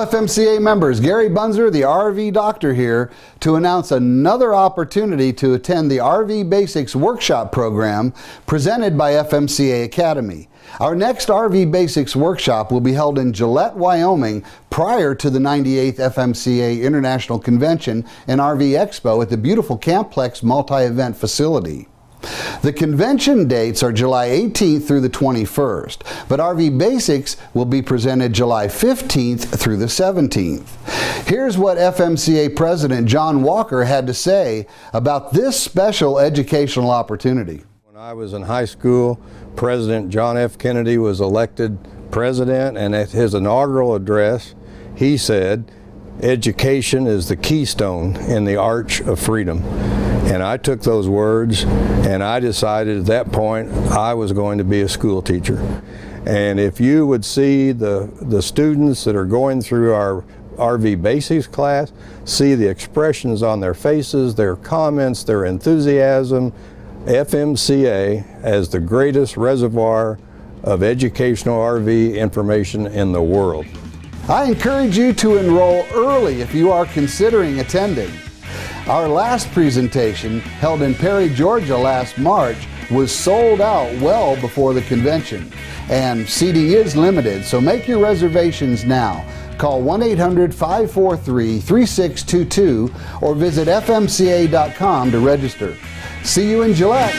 Hello FMCA members, Gary Bunzer, the RV Doctor here, to announce another opportunity to attend the RV Basics Workshop program presented by FMCA Academy. Our next RV Basics Workshop will be held in Gillette, Wyoming prior to the 98th FMCA International Convention and RV Expo at the beautiful Campplex multi-event facility. The convention dates are July 18th through the 21st, but RV Basics will be presented July 15th through the 17th. Here's what FMCA President John Walker had to say about this special educational opportunity. When I was in high school, President John F. Kennedy was elected president, and at his inaugural address, he said, "Education is the keystone in the arch of freedom." And I took those words and I decided at that point I was going to be a school teacher. And if you would see the students that are going through our RV Basics class, see the expressions on their faces, their comments, their enthusiasm, FMCA as the greatest reservoir of educational RV information in the world. I encourage you to enroll early if you are considering attending. Our last presentation, held in Perry, Georgia last March, was sold out well before the convention, and seating is limited, so make your reservations now. Call 1-800-543-3622 or visit fmca.com to register. See you in Gillette.